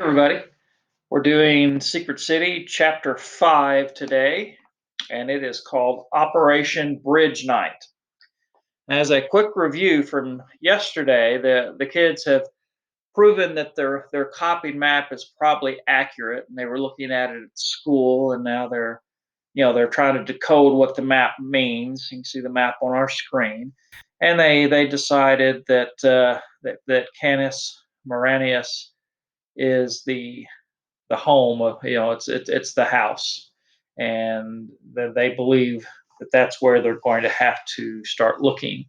Everybody. We're doing Secret City Chapter 5 today, and it is called Operation Bridge Night. As a quick review from yesterday, the kids have proven that their copied map is probably accurate, and they were looking at it at school, and now they're trying to decode what the map means. You can see the map on our screen, and they decided that Canis Maranius is the home of it's the house, and they believe that that's where they're going to have to start looking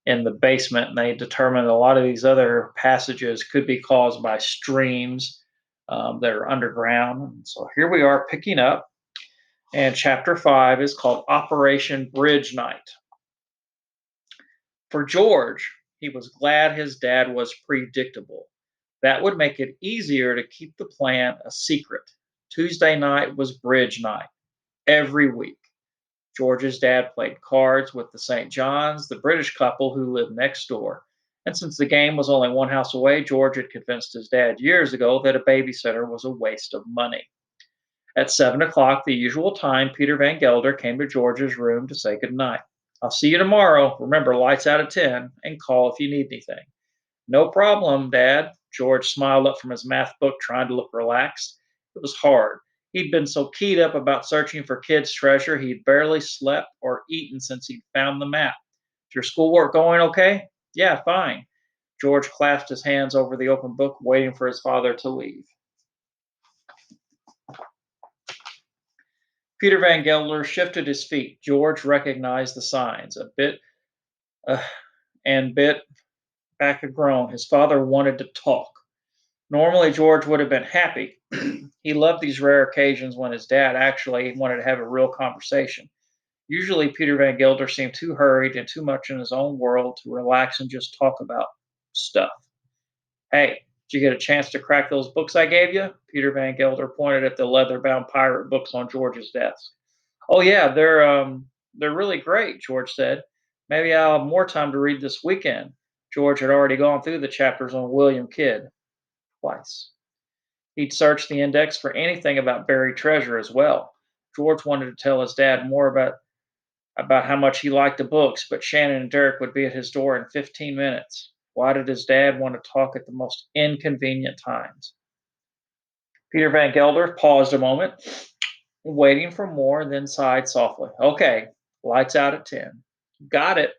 in the basement. And they determined a lot of these other passages could be caused by streams that are underground. And so here we are picking up, and chapter 5 is called Operation Bridge Night. For George, he was glad his dad was predictable. That would make it easier to keep the plan a secret. Tuesday night was bridge night every week. George's dad played cards with the St. Johns, the British couple who lived next door. And since the game was only one house away, George had convinced his dad years ago that a babysitter was a waste of money. At 7 o'clock, the usual time, Peter Van Gelder came to George's room to say goodnight. I'll see you tomorrow. Remember, lights out at 10, and call if you need anything. No problem, Dad. George smiled up from his math book, trying to look relaxed. It was hard. He'd been so keyed up about searching for kids' treasure, he'd barely slept or eaten since he'd found the map. Is your schoolwork going okay? Yeah, fine. George clasped his hands over the open book, waiting for his father to leave. Peter Van Gelder shifted his feet. George recognized the signs. Uh, and bit back a groan. His father wanted to talk. Normally, George would have been happy. He loved these rare occasions when his dad actually wanted to have a real conversation. Usually, Peter Van Gelder seemed too hurried and too much in his own world to relax and just talk about stuff. Hey, did you get a chance to crack those books I gave you? Peter Van Gelder pointed at the leather-bound pirate books on George's desk. Oh yeah, they're really great, George said. Maybe I'll have more time to read this weekend. George had already gone through the chapters on William Kidd twice. He'd searched the index for anything about buried treasure as well. George wanted to tell his dad more about how much he liked the books, but Shannon and Derek would be at his door in 15 minutes. Why did his dad want to talk at the most inconvenient times? Peter Van Gelder paused a moment, waiting for more, then sighed softly. Okay, lights out at 10. Got it.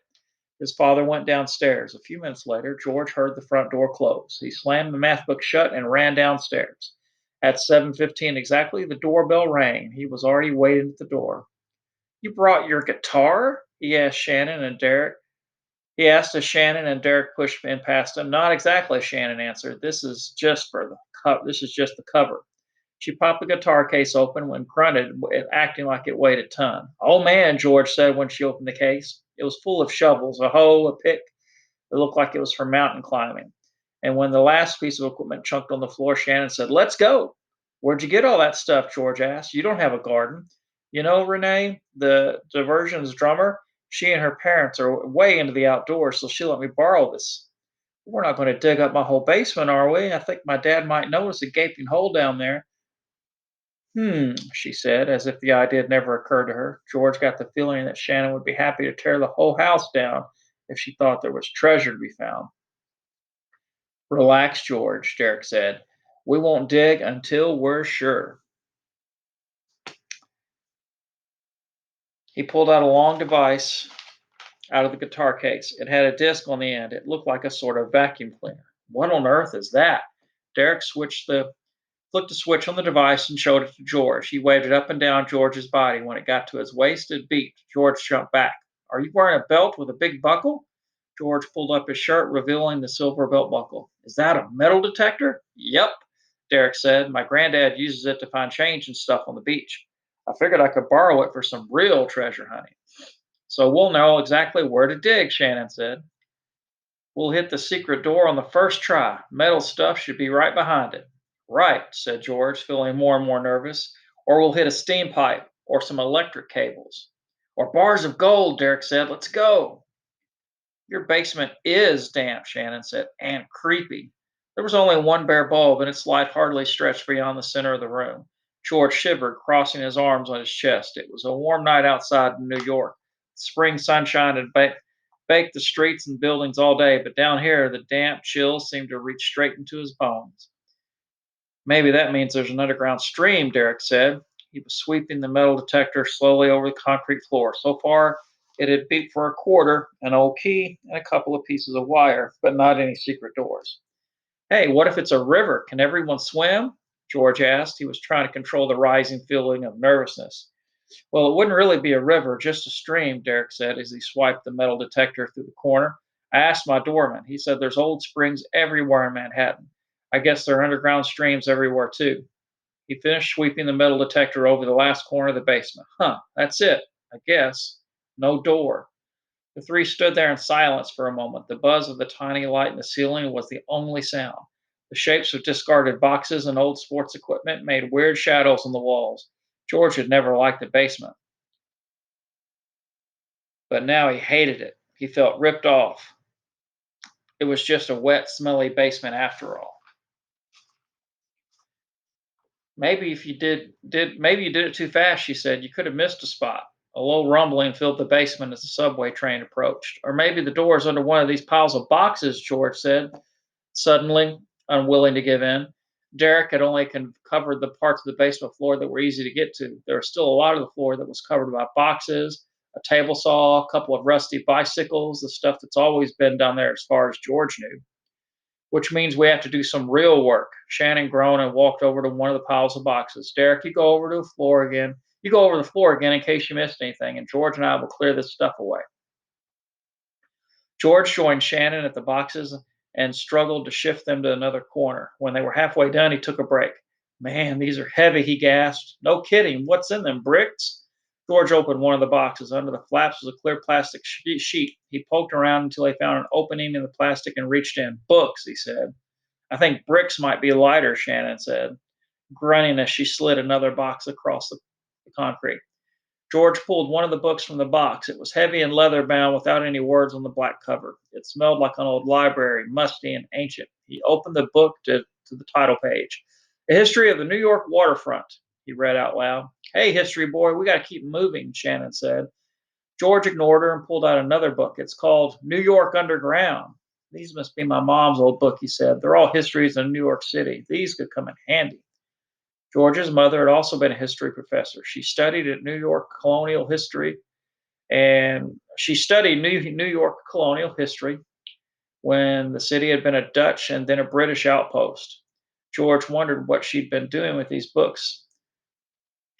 His father went downstairs. A few minutes later, George heard the front door close. He slammed the math book shut and ran downstairs. At 7:15 exactly, the doorbell rang. He was already waiting at the door. You brought your guitar? He asked as Shannon and Derek pushed in past him. Not exactly, Shannon answered. This is just the cover. She popped the guitar case open when grunted, acting like it weighed a ton. Oh man, George said when she opened the case. It was full of shovels, a hoe, a pick. It looked like it was for mountain climbing. And when the last piece of equipment chunked on the floor, Shannon said, Let's go. Where'd you get all that stuff? George asked. You don't have a garden. You know, Renee, the diversion's drummer, she and her parents are way into the outdoors, so she let me borrow this. We're not going to dig up my whole basement, are we? I think my dad might notice a gaping hole down there. She said, as if the idea had never occurred to her. George got the feeling that Shannon would be happy to tear the whole house down if she thought there was treasure to be found. Relax, George, Derek said. We won't dig until we're sure. He pulled out a long device out of the guitar case. It had a disc on the end. It looked like a sort of vacuum cleaner. What on earth is that? Derek flicked a switch on the device and showed it to George. He waved it up and down George's body. When it got to his waist, it beeped. George jumped back. Are you wearing a belt with a big buckle? George pulled up his shirt, revealing the silver belt buckle. Is that a metal detector? Yep, Derek said. My granddad uses it to find change and stuff on the beach. I figured I could borrow it for some real treasure hunting. So we'll know exactly where to dig, Shannon said. We'll hit the secret door on the first try. Metal stuff should be right behind it. Right, said George, feeling more and more nervous. Or we'll hit a steam pipe or some electric cables. Or bars of gold, Derek said. Let's go. Your basement is damp, Shannon said, and creepy. There was only one bare bulb, and its light hardly stretched beyond the center of the room. George shivered, crossing his arms on his chest. It was a warm night outside in New York. Spring sunshine had baked the streets and buildings all day, but down here the damp chill seemed to reach straight into his bones. Maybe that means there's an underground stream, Derek said. He was sweeping the metal detector slowly over the concrete floor. So far, it had beeped for a quarter, an old key, and a couple of pieces of wire, but not any secret doors. Hey, what if it's a river? Can everyone swim? George asked. He was trying to control the rising feeling of nervousness. Well, it wouldn't really be a river, just a stream, Derek said as he swiped the metal detector through the corner. I asked my doorman. He said there's old springs everywhere in Manhattan. I guess there are underground streams everywhere, too. He finished sweeping the metal detector over the last corner of the basement. Huh, that's it, I guess. No door. The three stood there in silence for a moment. The buzz of the tiny light in the ceiling was the only sound. The shapes of discarded boxes and old sports equipment made weird shadows on the walls. George had never liked the basement, but now he hated it. He felt ripped off. It was just a wet, smelly basement after all. Maybe if you did maybe you did it too fast, she said. You could have missed a spot. A low rumbling filled the basement as the subway train approached. Or maybe the door's under one of these piles of boxes, George said, suddenly unwilling to give in. Derek had only covered the parts of the basement floor that were easy to get to. There was still a lot of the floor that was covered by boxes, a table saw, a couple of rusty bicycles, the stuff that's always been down there as far as George knew, which means we have to do some real work. Shannon groaned and walked over to one of the piles of boxes. Derek, you go over to the floor again. You go over the floor again in case you missed anything, and George and I will clear this stuff away. George joined Shannon at the boxes and struggled to shift them to another corner. When they were halfway done, he took a break. Man, these are heavy, he gasped. No kidding. What's in them, bricks? George opened one of the boxes. Under the flaps was a clear plastic sheet. He poked around until he found an opening in the plastic and reached in. Books, he said. I think bricks might be lighter, Shannon said, grunting as she slid another box across the concrete. George pulled one of the books from the box. It was heavy and leather bound without any words on the black cover. It smelled like an old library, musty and ancient. He opened the book to the title page. A history of the New York waterfront, he read out loud. Hey, history boy, we got to keep moving, Shannon said. George ignored her and pulled out another book. It's called New York Underground. These must be my mom's old book, he said. They're all histories of New York City. These could come in handy. George's mother had also been a history professor. She studied at New York colonial history, and she studied New York colonial history when the city had been a Dutch and then a British outpost. George wondered what she'd been doing with these books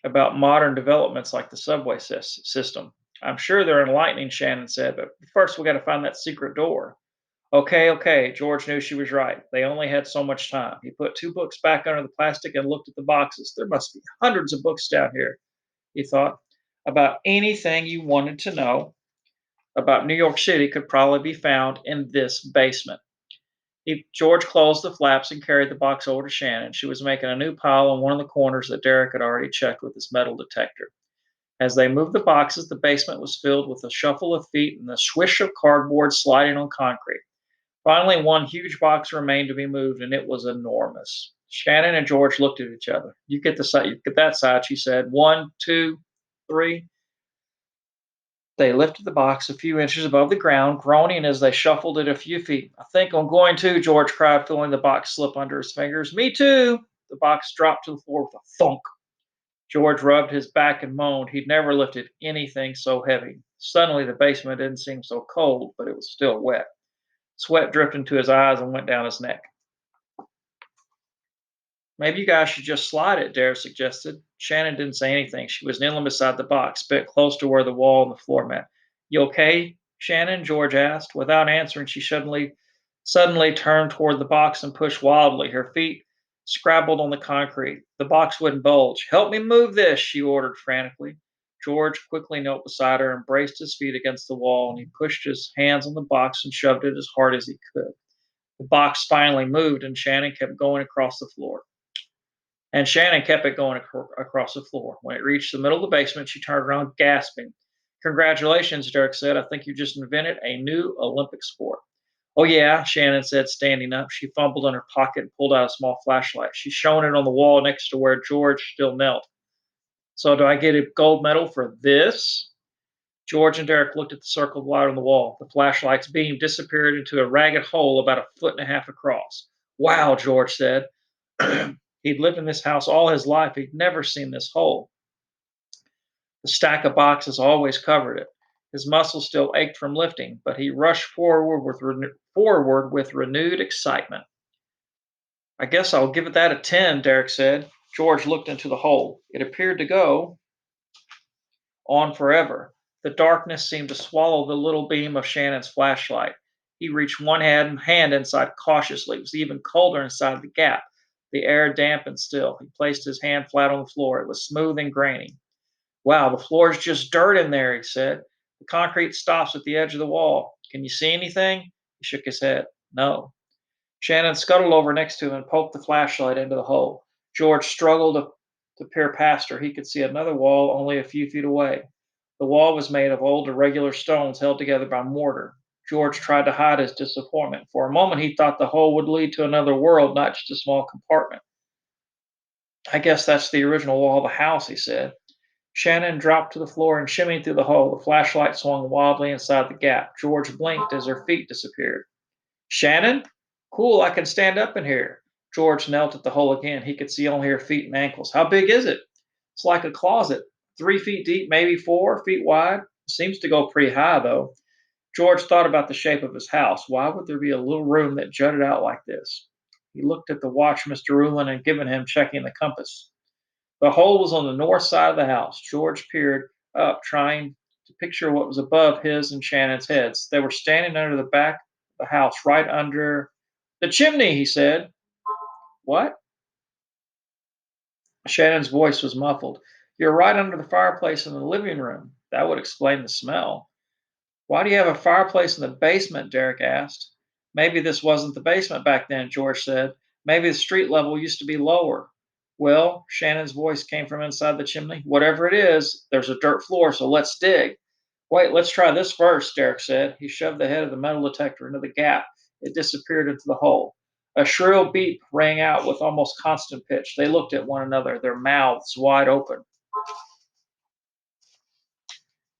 about modern developments like the subway system. I'm sure they're enlightening, Shannon said, but first we got to find that secret door. Okay, okay. George knew she was right. They only had so much time. He put two books back under the plastic and looked at the boxes. There must be hundreds of books down here, he thought. About anything you wanted to know about New York City could probably be found in this basement. George closed the flaps and carried the box over to Shannon. She was making a new pile in one of the corners that Derek had already checked with his metal detector. As they moved the boxes, the basement was filled with a shuffle of feet and the swish of cardboard sliding on concrete. Finally, one huge box remained to be moved, and it was enormous. Shannon and George looked at each other. You get the side, you get that side, she said. One, two, three. They lifted the box a few inches above the ground, groaning as they shuffled it a few feet. I think I'm going to, George cried, feeling the box slip under his fingers. Me too. The box dropped to the floor with a thunk. George rubbed his back and moaned. He'd never lifted anything so heavy. Suddenly, the basement didn't seem so cold, but it was still wet. Sweat dripped into his eyes and went down his neck. Maybe you guys should just slide it, Dare suggested. Shannon didn't say anything. She was kneeling beside the box, bit close to where the wall and the floor met. You okay, Shannon? George asked. Without answering, she suddenly turned toward the box and pushed wildly. Her feet scrabbled on the concrete. The box wouldn't budge. Help me move this, she ordered frantically. George quickly knelt beside her and braced his feet against the wall, and he pushed his hands on the box and shoved it as hard as he could. The box finally moved, and Shannon kept going across the floor. And Shannon kept it going across the floor. When it reached the middle of the basement, she turned around, gasping. Congratulations, Derek said. I think you just invented a new Olympic sport. Oh, yeah, Shannon said, standing up. She fumbled in her pocket and pulled out a small flashlight. She shone it on the wall next to where George still knelt. So, do I get a gold medal for this? George and Derek looked at the circle of light on the wall. The flashlight's beam disappeared into a ragged hole about a foot and a half across. Wow, George said. He'd lived in this house all his life. He'd never seen this hole. The stack of boxes always covered it. His muscles still ached from lifting, but he rushed forward with renewed excitement. I guess I'll give it that a 10, Derek said. George looked into the hole. It appeared to go on forever. The darkness seemed to swallow the little beam of Shannon's flashlight. He reached one hand inside cautiously. It was even colder inside the gap. The air dampened still. He placed his hand flat on the floor. It was smooth and grainy. Wow, the floor's just dirt in there, he said. The concrete stops at the edge of the wall. Can you see anything? He shook his head. No. Shannon scuttled over next to him and poked the flashlight into the hole. George struggled to peer past her. He could see another wall only a few feet away. The wall was made of old irregular stones held together by mortar. George tried to hide his disappointment. For a moment, he thought the hole would lead to another world, not just a small compartment. I guess that's the original wall of the house, he said. Shannon dropped to the floor and shimmied through the hole. The flashlight swung wildly inside the gap. George blinked as her feet disappeared. Shannon? Cool, I can stand up in here. George knelt at the hole again. He could see only her feet and ankles. How big is it? It's like a closet, 3 feet deep, maybe 4 feet wide. Seems to go pretty high, though. George thought about the shape of his house. Why would there be a little room that jutted out like this? He looked at the watch Mr. Rulin had given him, checking the compass. The hole was on the north side of the house. George peered up, trying to picture what was above his and Shannon's heads. They were standing under the back of the house, right under the chimney, he said. What? Shannon's voice was muffled. You're right under the fireplace in the living room. That would explain the smell. Why do you have a fireplace in the basement? Derek asked. Maybe this wasn't the basement back then, George said. Maybe the street level used to be lower. Well, Shannon's voice came from inside the chimney. Whatever it is, there's a dirt floor, so let's dig. Wait, let's try this first, Derek said. He shoved the head of the metal detector into the gap. It disappeared into the hole. A shrill beep rang out with almost constant pitch. They looked at one another, their mouths wide open.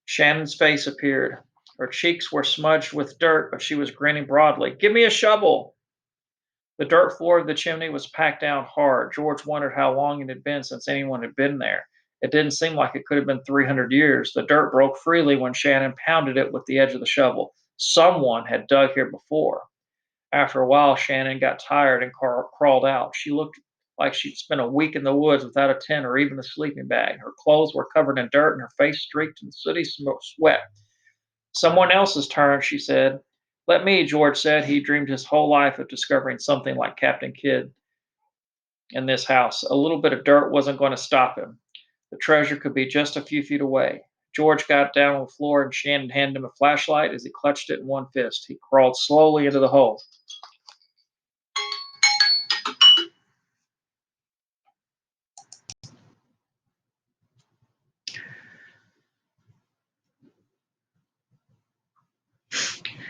Shannon's face appeared. Her cheeks were smudged with dirt, but she was grinning broadly. Give me a shovel! The dirt floor of the chimney was packed down hard. George wondered how long it had been since anyone had been there. It didn't seem like it could have been 300 years. The dirt broke freely when Shannon pounded it with the edge of the shovel. Someone had dug here before. After a while, Shannon got tired and crawled out. She looked like she'd spent a week in the woods without a tent or even a sleeping bag. Her clothes were covered in dirt and her face streaked in sooty sweat. Someone else's turn, she said. Let me, George said. He dreamed his whole life of discovering something like Captain Kidd in this house. A little bit of dirt wasn't going to stop him. The treasure could be just a few feet away. George got down on the floor and Shannon handed him a flashlight as he clutched it in one fist. He crawled slowly into the hole.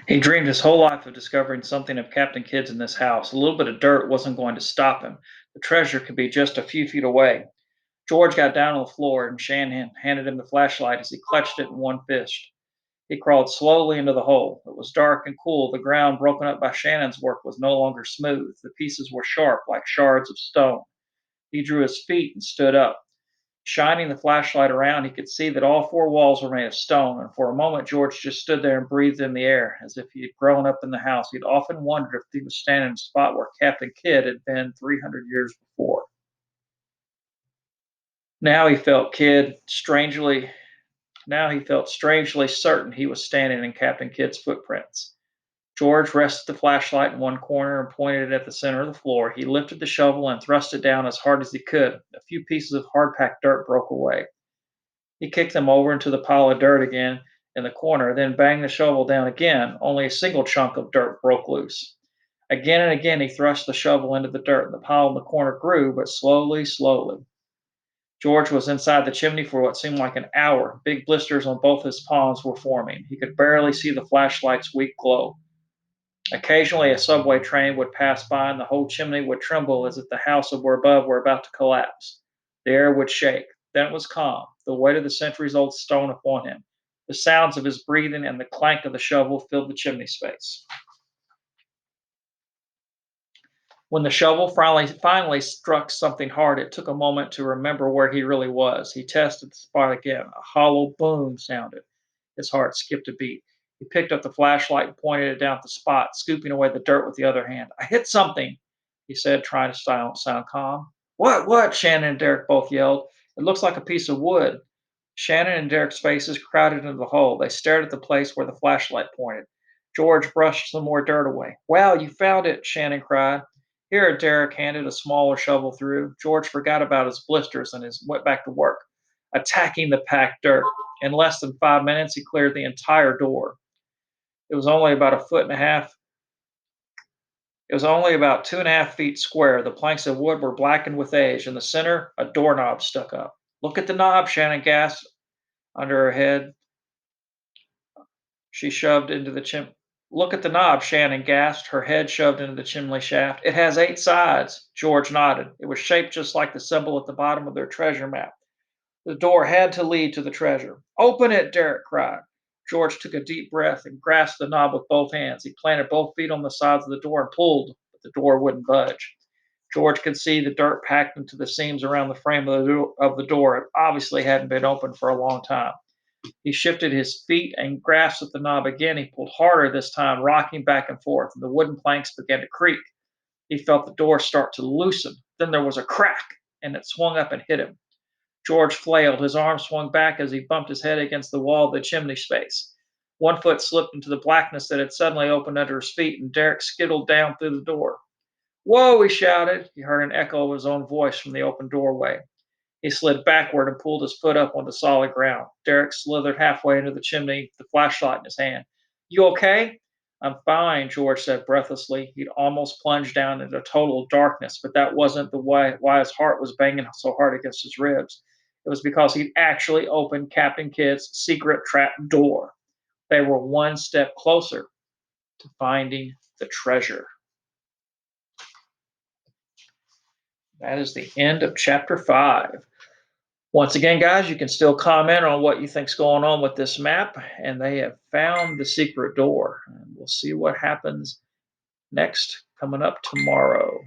He dreamed his whole life of discovering something of Captain Kidd's in this house. A little bit of dirt wasn't going to stop him. The treasure could be just a few feet away. George got down on the floor and Shannon handed him the flashlight as he clutched it in one fist. He crawled slowly into the hole. It was dark and cool. The ground broken up by Shannon's work was no longer smooth. The pieces were sharp, like shards of stone. He drew his feet and stood up. Shining the flashlight around, he could see that all four walls were made of stone, and for a moment George just stood there and breathed in the air, as if he had grown up in the house. He'd often wondered if he was standing in a spot where Captain Kidd had been 300 years before. Now he felt Kidd strangely Now he felt strangely certain he was standing in Captain Kidd's footprints. George rested the flashlight in one corner and pointed it at the center of the floor. He lifted the shovel and thrust it down as hard as he could. A few pieces of hard-packed dirt broke away. He kicked them over into the pile of dirt again in the corner, then banged the shovel down again. Only a single chunk of dirt broke loose. Again and again he thrust the shovel into the dirt, and the pile in the corner grew, but slowly, slowly. George was inside the chimney for what seemed like an hour. Big blisters on both his palms were forming. He could barely see the flashlight's weak glow. Occasionally, a subway train would pass by, and the whole chimney would tremble as if the house above were about to collapse. The air would shake. Then it was calm, the weight of the centuries-old stone upon him. The sounds of his breathing and the clank of the shovel filled the chimney space. When the shovel finally struck something hard, it took a moment to remember where he really was. He tested the spot again. A hollow boom sounded. His heart skipped a beat. He picked up the flashlight and pointed it down at the spot, scooping away the dirt with the other hand. I hit something, he said, trying to sound calm. What? Shannon and Derek both yelled. It looks like a piece of wood. Shannon and Derek's faces crowded into the hole. They stared at the place where the flashlight pointed. George brushed some more dirt away. Wow, you found it, Shannon cried. Here, Derek handed a smaller shovel through. George forgot about his blisters and went back to work, attacking the packed dirt. In less than 5 minutes, he cleared the entire door. It was only about a foot and a half. It was only about 2.5 feet square. The planks of wood were blackened with age. In the center, a doorknob stuck up. Look at the knob, Shannon gasped. Under her head, she shoved into the chimney. Look at the knob, Shannon gasped, her head shoved into the chimney shaft. It has 8 sides. George nodded. It was shaped just like the symbol at the bottom of their treasure map. The door had to lead to the treasure. Open it, Derek cried. George took a deep breath and grasped the knob with both hands. He planted both feet on the sides of the door and pulled, but the door wouldn't budge. George could see the dirt packed into the seams around the frame of the door. It obviously hadn't been opened for a long time. He shifted his feet and grasped at the knob again. He pulled harder this time, rocking back and forth, and the wooden planks began to creak. He felt the door start to loosen. Then there was a crack, and it swung up and hit him. George flailed. His arm swung back as he bumped his head against the wall of the chimney space. One foot slipped into the blackness that had suddenly opened under his feet, and Derek skittled down through the door. Whoa, he shouted. He heard an echo of his own voice from the open doorway. He slid backward and pulled his foot up onto solid ground. Derek slithered halfway into the chimney, the flashlight in his hand. You okay? I'm fine, George said breathlessly. He'd almost plunged down into total darkness, but that wasn't the why his heart was banging so hard against his ribs. It was because he'd actually opened Captain Kidd's secret trap door. They were one step closer to finding the treasure. That is the end of chapter 5. Once again, guys, you can still comment on what you think's going on with this map, and they have found the secret door. And we'll see what happens next coming up tomorrow.